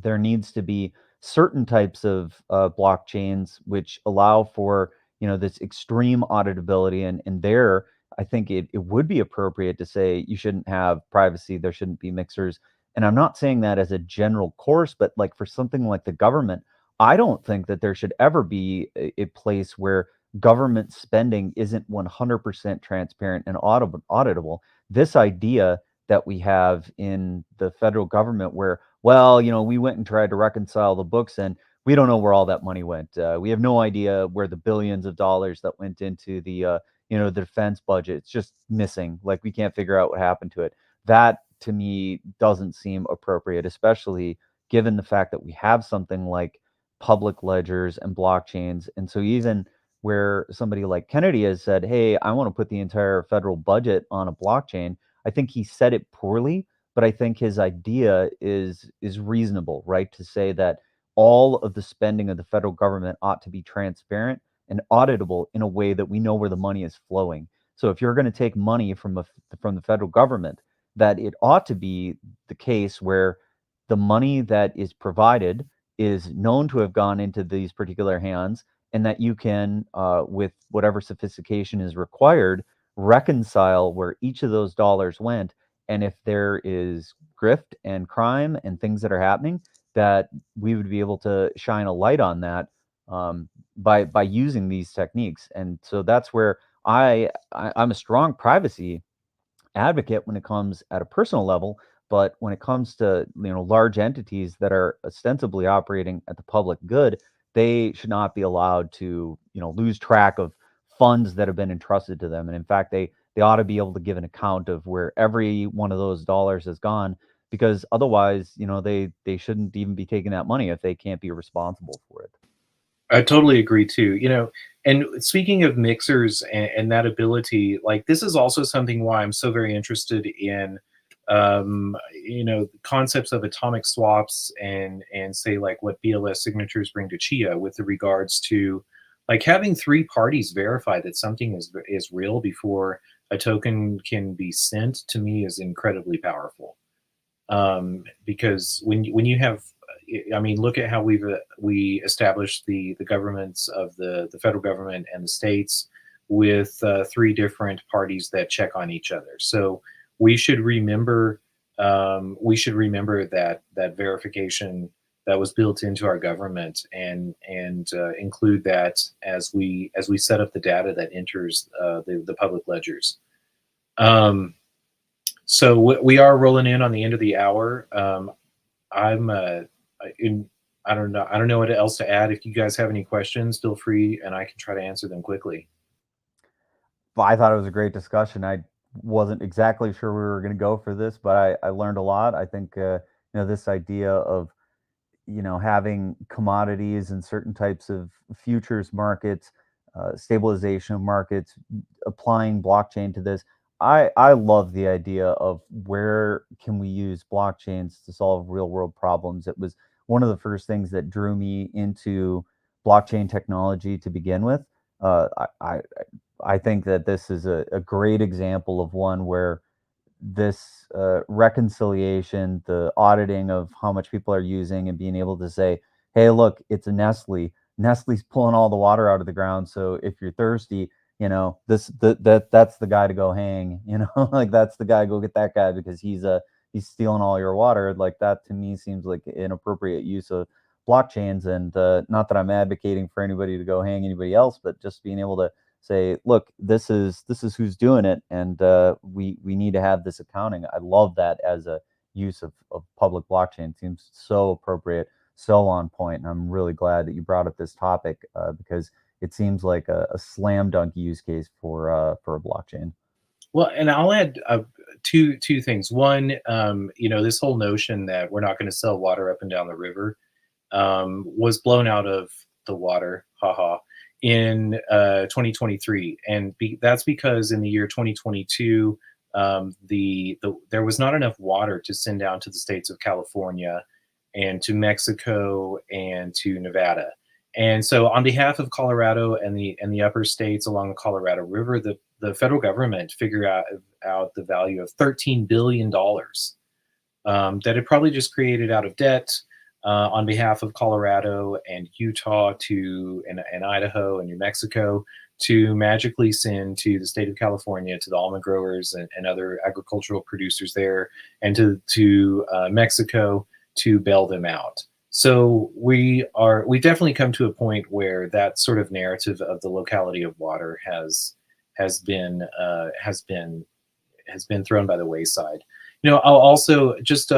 there needs to be certain types of blockchains which allow for this extreme auditability, and there I think it would be appropriate to say you shouldn't have privacy, there shouldn't be mixers. And I'm not saying that as a general course, but like for something like the government, I don't think that there should ever be a place where government spending isn't 100% transparent and auditable. This idea that we have in the federal government where, well, we went and tried to reconcile the books and we don't know where all that money went. We have no idea where the billions of dollars that went into the defense budget. It's just missing. Like we can't figure out what happened to it. That to me doesn't seem appropriate, especially given the fact that we have something like public ledgers and blockchains. And so even where somebody like Kennedy has said, "Hey, I want to put the entire federal budget on a blockchain," I think he said it poorly, but I think his idea is reasonable, right? To say that all of the spending of the federal government ought to be transparent and auditable in a way that we know where the money is flowing. So if you're going to take money from the federal government, that it ought to be the case where the money that is provided is known to have gone into these particular hands, and that you can, with whatever sophistication is required, reconcile where each of those dollars went. And if there is grift and crime and things that are happening, that we would be able to shine a light on that, by using these techniques. And so that's where I'm a strong privacy advocate when it comes at a personal level, but when it comes to large entities that are ostensibly operating at the public good, they should not be allowed to lose track of funds that have been entrusted to them. And in fact, they ought to be able to give an account of where every one of those dollars has gone, because otherwise, they shouldn't even be taking that money if they can't be responsible for it. I totally agree too. And speaking of mixers and that ability, like this is also something why I'm so very interested in, concepts of atomic swaps and say like what BLS signatures bring to Chia with regards to like having three parties verify that something is real before a token can be sent to me is incredibly powerful. Because when you have, I mean, look at how we established the governments of the federal government and the states with three different parties that check on each other. So we should remember that verification that was built into our government and include that as we set up the data that enters the public ledgers. So we are rolling in on the end of the hour. I'm I don't know what else to add. If you guys have any questions, feel free, and I can try to answer them quickly. Well, I thought it was a great discussion. I wasn't exactly sure we were going to go for this, but I learned a lot. I think this idea of having commodities and certain types of futures markets, stabilization of markets, applying blockchain to this. I love the idea of where can we use blockchains to solve real world problems. It was one of the first things that drew me into blockchain technology to begin with. Uh, I, I I think that this is a great example of one where this reconciliation, the auditing of how much people are using, and being able to say, "Hey, look, it's a Nestle. Nestle's pulling all the water out of the ground. So if you're thirsty, that's the guy to go hang. Like that's the guy. Go get that guy because he's stealing all your water." Like that to me seems like an appropriate use of blockchains. And not that I'm advocating for anybody to go hang anybody else, but just being able to say, look, this is who's doing it, and we need to have this accounting. I love that as a use of public blockchain. It seems so appropriate, so on point, and I'm really glad that you brought up this topic, because it seems like a slam dunk use case for a blockchain. Well, and I'll add two things. One, this whole notion that we're not going to sell water up and down the river was blown out of the water, haha, in 2023, and that's because in the year 2022, there was not enough water to send down to the states of California and to Mexico and to Nevada. And so, on behalf of Colorado and the upper states along the Colorado River, the federal government figured out the value of $13 billion that it probably just created out of debt on behalf of Colorado and Utah and Idaho and New Mexico to magically send to the state of California, to the almond growers and other agricultural producers there, and to Mexico to bail them out. So we definitely come to a point where that sort of narrative of the locality of water has been thrown by the wayside. I'll also just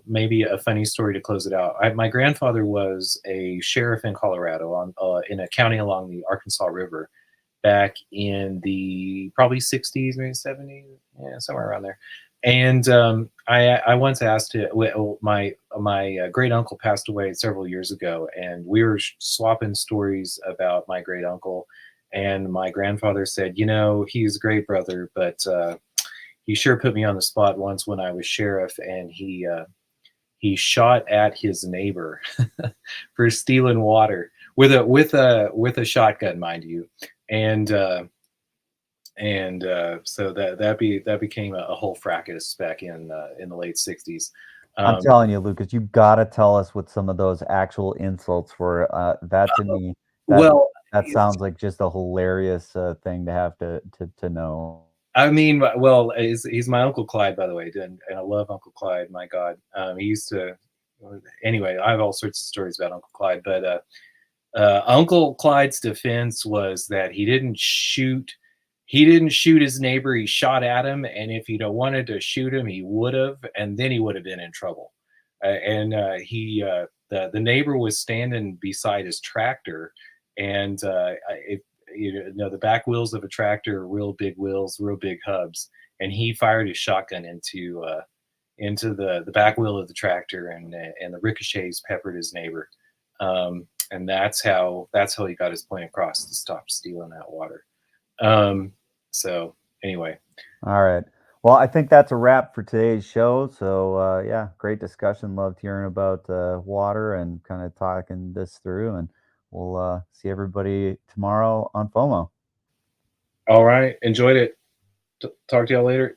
maybe a funny story to close it out. My grandfather was a sheriff in Colorado in a county along the Arkansas River back in the probably 60s, maybe 70s, yeah, somewhere around there. And I once asked him. Well, my great uncle passed away several years ago, and we were swapping stories about my great uncle. And my grandfather said, he's a great brother, but he sure put me on the spot once when I was sheriff, and he shot at his neighbor for stealing water with a shotgun, mind you, and so that became a whole fracas back in the late 60s. I'm telling you, Lucas, you gotta tell us what some of those actual insults were. That to me, that sounds like just a hilarious thing to have to know. I mean, well, he's my Uncle Clyde, by the way, and I love Uncle Clyde. My God, he used to. Anyway, I have all sorts of stories about Uncle Clyde, but Uncle Clyde's defense was that he didn't shoot his neighbor. He shot at him, and if he'd have wanted to shoot him, he would have, and then he would have been in trouble. The neighbor was standing beside his tractor, and the back wheels of a tractor are real big wheels, real big hubs, and he fired his shotgun into the back wheel of the tractor, and the ricochets peppered his neighbor, and that's how he got his point across to stop stealing that water. So anyway, all right. Well, I think that's a wrap for today's show. So yeah, great discussion. Loved hearing about water and kind of talking this through, and we'll see everybody tomorrow on FOMO. All right. Enjoyed it. Talk to y'all later.